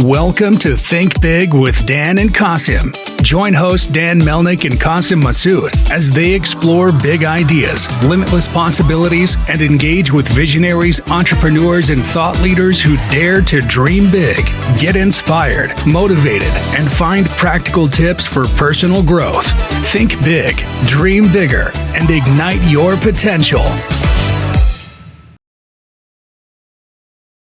Welcome to Think Big with Dan and Qasim. Join hosts Dan Melnick and Qasim Masood as they explore big ideas, limitless possibilities, and engage with visionaries, entrepreneurs, and thought leaders who dare to dream big, get inspired, motivated, and find practical tips for personal growth. Think big, dream bigger, and ignite your potential.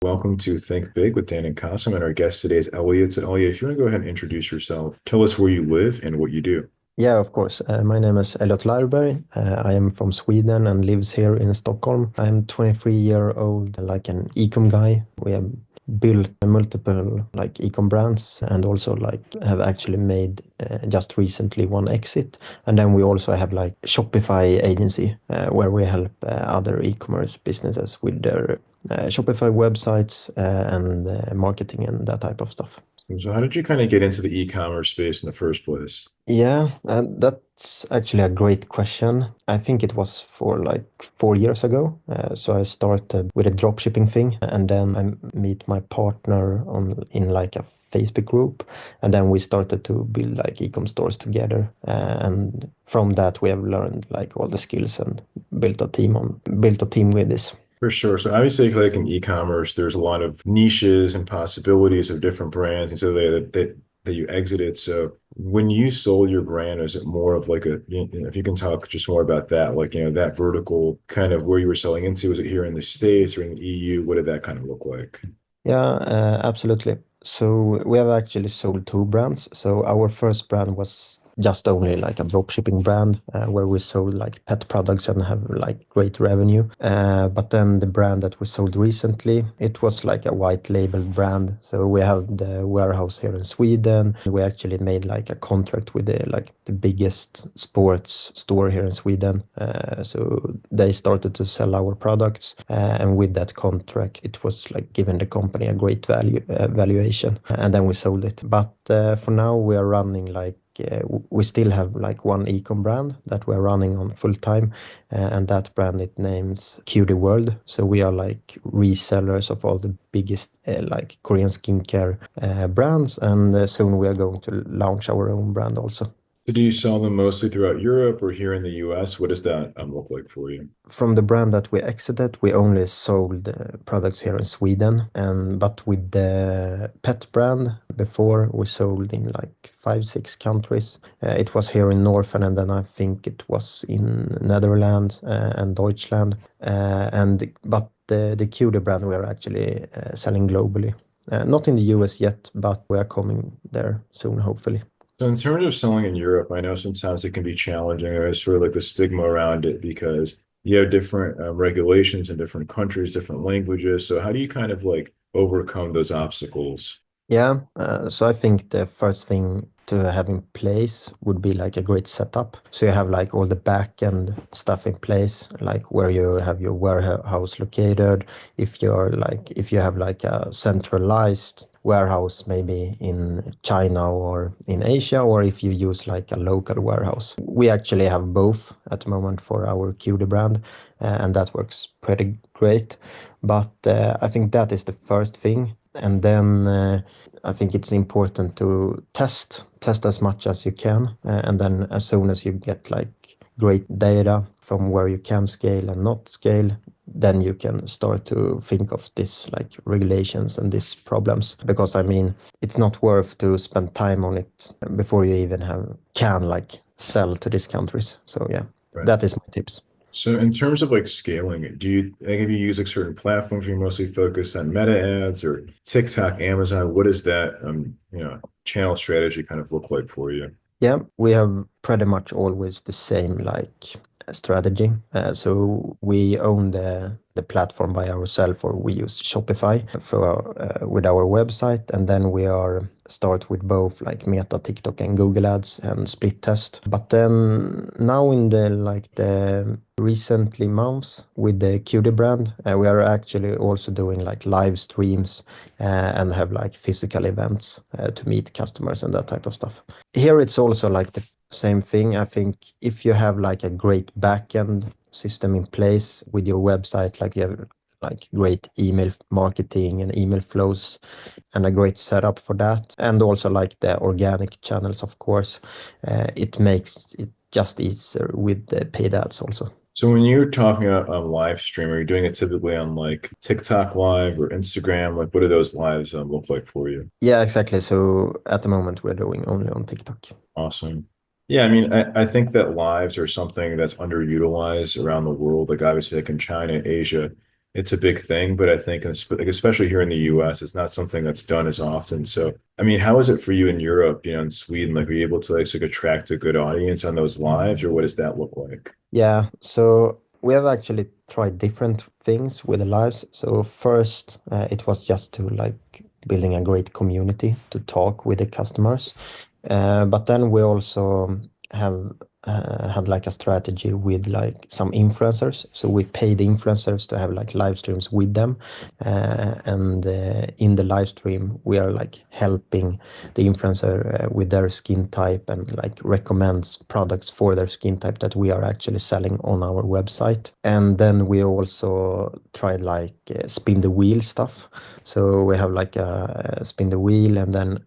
Welcome to Think Big with Dan and Qasim, and our guest today is Elliot. So Elliot, if you want to go ahead and introduce yourself, tell us where you live and what you do. Yeah, of course. My name is Elliot Lyreberg. I am from Sweden and lives here in Stockholm. I'm 23-year-old, like an e-com guy. We have built multiple like e-com brands and also like have actually made just recently one exit. And then we also have like Shopify agency where we help other e-commerce businesses with their Shopify websites and marketing and that type of stuff. So how did you kind of get into the e-commerce space in the first place? Yeah, that's actually a great question. I think it was for like 4 years ago. So I started with a dropshipping thing, and then I meet my partner in like a Facebook group, and then we started to build like e-com stores together. And from that, we have learned like all the skills and built a team with this. For sure. So obviously, like in e-commerce, there's a lot of niches and possibilities of different brands, and so that you exited. So when you sold your brand, is it more of like if you can talk just more about that, like, that vertical kind of where you were selling into, was it here in the States or in the EU? What did that kind of look like? Yeah, absolutely. So we have actually sold two brands. So our first brand was just only like a dropshipping brand where we sold like pet products and have like great revenue. But then the brand that we sold recently, it was like a white labeled brand. So we have the warehouse here in Sweden. We actually made like a contract with the biggest sports store here in Sweden. So they started to sell our products, and with that contract, it was like giving the company a great valuation, and then we sold it. But for now, we are running like. We still have like one e-com brand that we're running on full time, and that brand it names Cutie World. So we are like resellers of all the biggest like Korean skincare brands, and soon we are going to launch our own brand also. So do you sell them mostly throughout Europe or here in the US? What does that look like for you? From the brand that we exited, we only sold products here in Sweden, but with the pet brand before we sold in like 5-6 countries. It was here in Northern, and then I think it was in Netherlands and Deutschland. But the Cutie brand we are actually selling globally. Not in the US yet, but we are coming there soon, hopefully. So in terms of selling in Europe, I know sometimes it can be challenging. There's sort of like the stigma around it because you have different regulations in different countries, different languages. So how do you kind of like overcome those obstacles? Yeah, so I think the first thing to have in place would be like a great setup. So you have like all the back end stuff in place, like where you have your warehouse located. If you have like a centralized warehouse, maybe in China or in Asia, or if you use like a local warehouse. We actually have both at the moment for our Cutie brand, and that works pretty great. But I think that is the first thing. And then I think it's important to test as much as you can. And then as soon as you get like great data from where you can scale and not scale, then you can start to think of this like regulations and these problems. Because I mean, it's not worth to spend time on it before you even can like sell to these countries. So yeah, Right. That is my tips. So in terms of like scaling it, have you use like certain platforms? You're mostly focused on Meta ads or TikTok, Amazon? What does that channel strategy kind of look like for you? Yeah, we have pretty much always the same like strategy. So we own the platform by ourselves, or we use Shopify with our website, and then we start with both like Meta, TikTok, and Google Ads and split test. But then now in the recently months with the Cutie brand, we are actually also doing like live streams and have like physical events to meet customers and that type of stuff. Here it's also like the same thing. I think if you have like a great backend system in place with your website, like you have like great email marketing and email flows and a great setup for that. And also like the organic channels, of course. It makes it just easier with the paid ads also. So when you're talking about live stream, are you doing it typically on like TikTok live or Instagram? Like what do those lives look like for you? Yeah, exactly. So at the moment, we're doing only on TikTok. Awesome. Yeah, I mean, I think that lives are something that's underutilized around the world. Like obviously, like in China, Asia, it's a big thing, but I think, like especially here in the US, it's not something that's done as often. So, I mean, how is it for you in Europe, you know, in Sweden? Like, are you able to like sort of attract a good audience on those lives, or what does that look like? Yeah, so we have actually tried different things with the lives. So first, it was just to like building a great community to talk with the customers. But then we also have had like a strategy with like some influencers. So we paid influencers to have like live streams with them. And in the live stream, we are like helping the influencer with their skin type and like recommends products for their skin type that we are actually selling on our website. And then we also tried like spin the wheel stuff. So we have like a spin the wheel, and then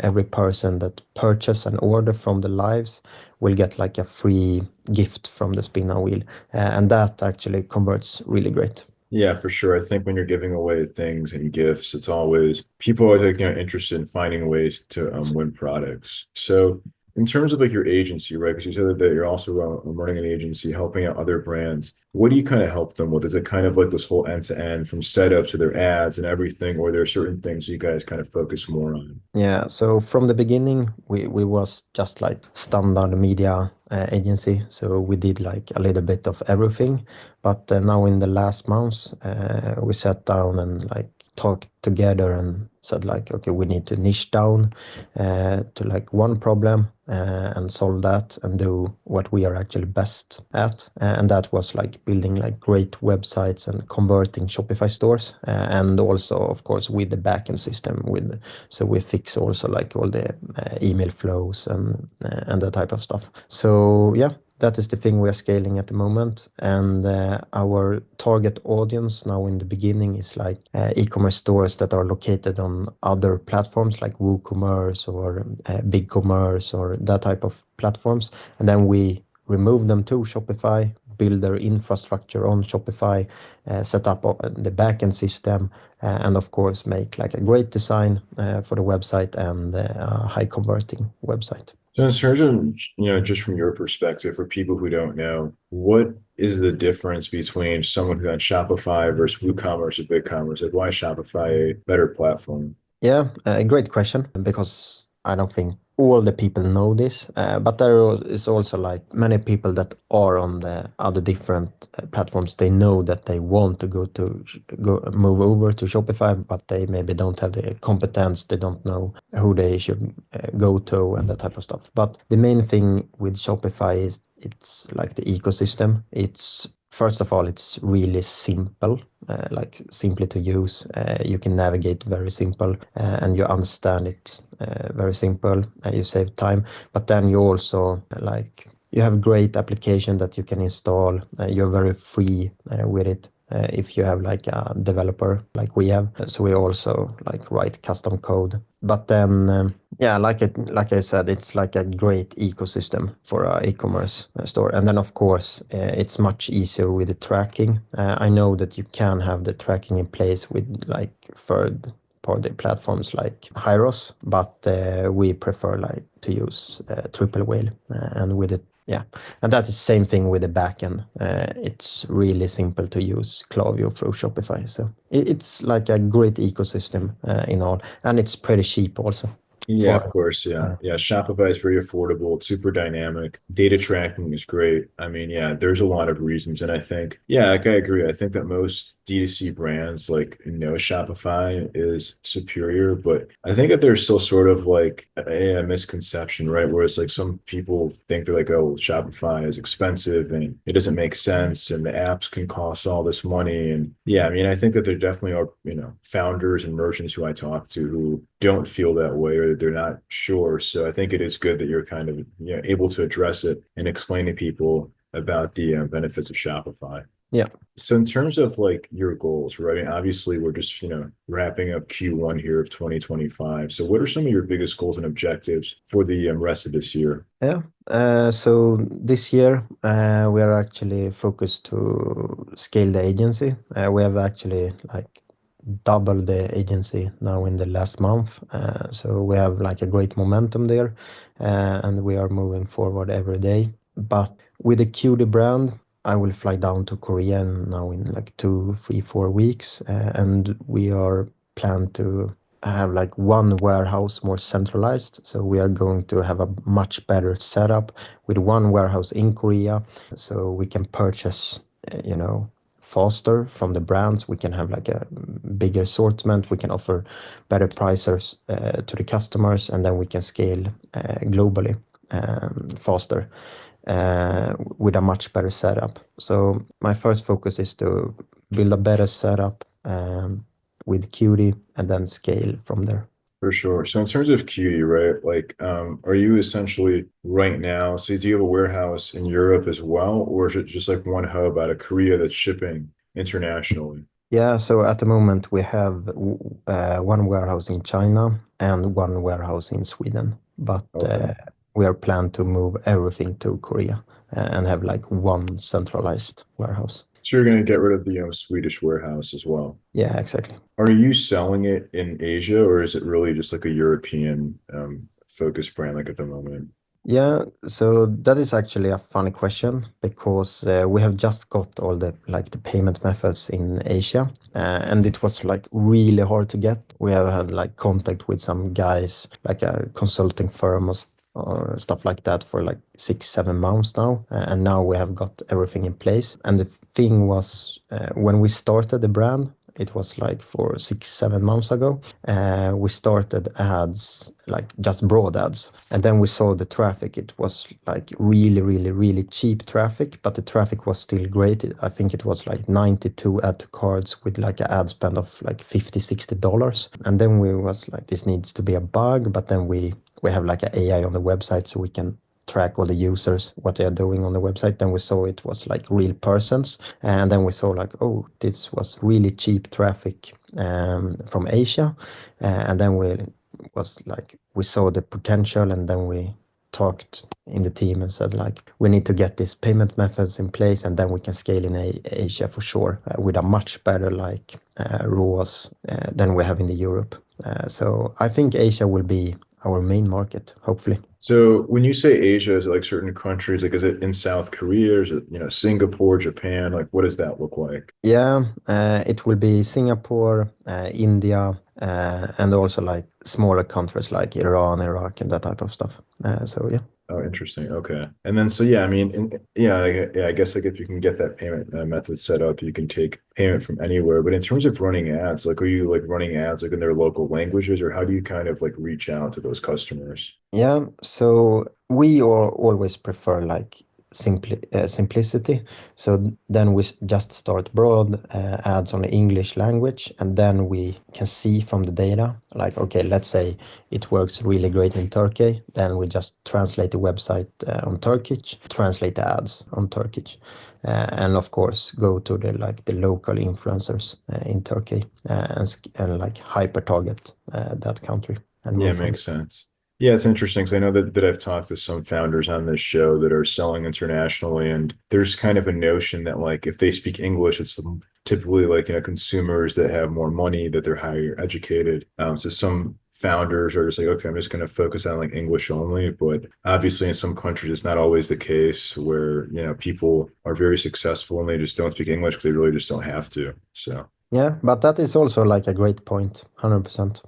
every person that purchase an order from the lives will get like a free gift from the spin a wheel, and that actually converts really great. Yeah, for sure. I think when you're giving away things and gifts, it's always people are always like, you know, interested in finding ways to win products. So in terms of like your agency, right? Because you said that you're also running an agency, helping out other brands. What do you kind of help them with? Is it kind of like this whole end to end from setup to their ads and everything, or there are certain things you guys kind of focus more on? Yeah, so from the beginning, we was just like standard media agency. So we did like a little bit of everything. But now in the last months, we sat down and like talked together and said like, okay, we need to niche down to like one problem and solve that and do what we are actually best at. And that was like building like great websites and converting Shopify stores, and also of course with the backend system with, so we fix also like all the email flows and that type of stuff. So yeah, that is the thing we are scaling at the moment. And our target audience now in the beginning is like e-commerce stores that are located on other platforms like WooCommerce or BigCommerce or that type of platforms. And then we remove them to Shopify, build their infrastructure on Shopify, set up the backend system, and of course make like a great design for the website and a high converting website. So in terms of, you know, just from your perspective, for people who don't know, what is the difference between someone who's on Shopify versus WooCommerce or BigCommerce? Like why is Shopify a better platform? Yeah, a great question, because I don't think all the people know this, but there is also like many people that are on the other different platforms. They know that they want to go move over to Shopify, but they maybe don't have the competence. They don't know who they should go to and that type of stuff. But the main thing with Shopify is it's like the ecosystem. It's first of all, it's really simple, like simply to use. You can navigate very simple, and you understand it very simple. You save time, but then you also like you have great application that you can install. You're very free with it. If you have like a developer like we have, so we also like write custom code. But then, yeah, like I said, it's like a great ecosystem for a e-commerce store. And then of course, it's much easier with the tracking. I know that you can have the tracking in place with like third party platforms like Hyros, but we prefer like to use Triple Whale, and with it, yeah, and that is the same thing with the backend. It's really simple to use Klaviyo through Shopify. So it's like a great ecosystem in all, and it's pretty cheap also. Yeah, of For course. Yeah. Yeah. Shopify is very affordable. It's super dynamic. Data tracking is great. I mean, yeah, there's a lot of reasons. And I think, yeah, like I agree. I think that most D2C brands like know Shopify is superior, but I think that there's still sort of like a misconception, right? Where it's like some people think they're like, oh, Shopify is expensive and it doesn't make sense and the apps can cost all this money. And yeah, I mean, I think that there definitely are, you know, founders and merchants who I talk to who don't feel that way or they're not sure. So I think it is good that you're kind of, you know, able to address it and explain to people about the benefits of Shopify. Yeah. So in terms of like your goals, right? I mean, obviously we're just, wrapping up Q1 here of 2025. So what are some of your biggest goals and objectives for the rest of this year? Yeah. So this year, we are actually focused to scale the agency. We have actually like doubled the agency now in the last month. So we have like a great momentum there, and we are moving forward every day. But with the QD brand, I will fly down to Korea now in like 2, 3, 4 weeks, and we are planned to have like one warehouse more centralized. So we are going to have a much better setup with one warehouse in Korea, so we can purchase, faster from the brands. We can have like a bigger assortment. We can offer better prices to the customers, and then we can scale globally faster with a much better setup. So my first focus is to build a better setup with Qt and then scale from there. For sure. So in terms of Qt, right? Like, are you essentially right now, so do you have a warehouse in Europe as well, or is it just like one hub out of Korea that's shipping internationally? Yeah, so at the moment we have one warehouse in China and one warehouse in Sweden, but Okay. we are planned to move everything to Korea and have like one centralized warehouse. So you're going to get rid of the Swedish warehouse as well. Yeah, exactly. Are you selling it in Asia, or is it really just like a European focused brand like at the moment? Yeah, so that is actually a funny question because we have just got all the like the payment methods in Asia, and it was like really hard to get. We have had like contact with some guys, like a consulting firm or stuff like that for like 6, 7 months now, and now we have got everything in place. And the thing was, when we started the brand, it was like for 6, 7 months ago. We started ads, like just broad ads, and then we saw the traffic. It was like really, really, really cheap traffic, but the traffic was still great. I think it was like 92 add to cards with like an ad spend of like $50, $60. And then we was like, this needs to be a bug, but then we have like an AI on the website so we can track all the users, what they are doing on the website. Then we saw it was like real persons. And then we saw like, oh, this was really cheap traffic from Asia. And then we saw the potential, and then we talked in the team and said like, we need to get these payment methods in place, and then we can scale in Asia for sure with a much better like ROAS than we have in the Europe. So I think Asia will be our main market, hopefully. So when you say Asia, is it like certain countries? Like, is it in South Korea? Or is it, Singapore, Japan? Like, what does that look like? Yeah, it will be Singapore, India, and also like smaller countries like Iran, Iraq, and that type of stuff. So yeah. Oh, interesting. Okay. And then, so yeah, I mean, yeah, I guess like if you can get that payment method set up, you can take payment from anywhere. But in terms of running ads, like, are you like running ads like in their local languages, or how do you kind of like reach out to those customers? Yeah, so we always prefer like simplicity. So then we just start broad ads on the English language, and then we can see from the data, like, okay, let's say it works really great in Turkey, then we just translate the website on Turkish, translate the ads on Turkish, and of course go to the local influencers in Turkey and like hyper target that country and Yeah, move from. makes sense. Yeah, it's interesting because I know that I've talked to some founders on this show that are selling internationally, and there's kind of a notion that like if they speak English, it's typically like consumers that have more money, that they're higher educated. So some founders are just like, okay, I'm just going to focus on like English only. But obviously, in some countries, it's not always the case where people are very successful and they just don't speak English because they really just don't have to. So. Yeah, but that is also like a great point, 100%.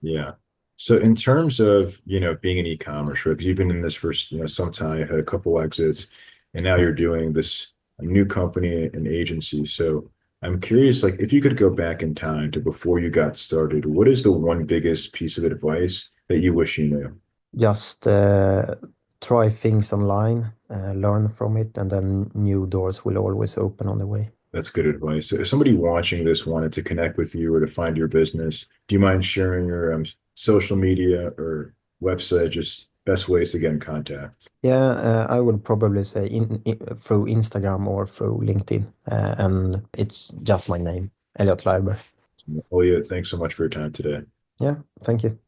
Yeah. So in terms of, being an e-commerce, right? Because you've been in this for, some time, you've had a couple exits, and now you're doing this new company and agency. So I'm curious, like, if you could go back in time to before you got started, what is the one biggest piece of advice that you wish you knew? Just try things online, learn from it, and then new doors will always open on the way. That's good advice. So if somebody watching this wanted to connect with you or to find your business, do you mind sharing your social media or website just best ways to get in contact? Yeah, I would probably say through Instagram or through LinkedIn, and it's just my name, Elliot Lyreberg. Elliot, thanks so much for your time today. Yeah, thank you.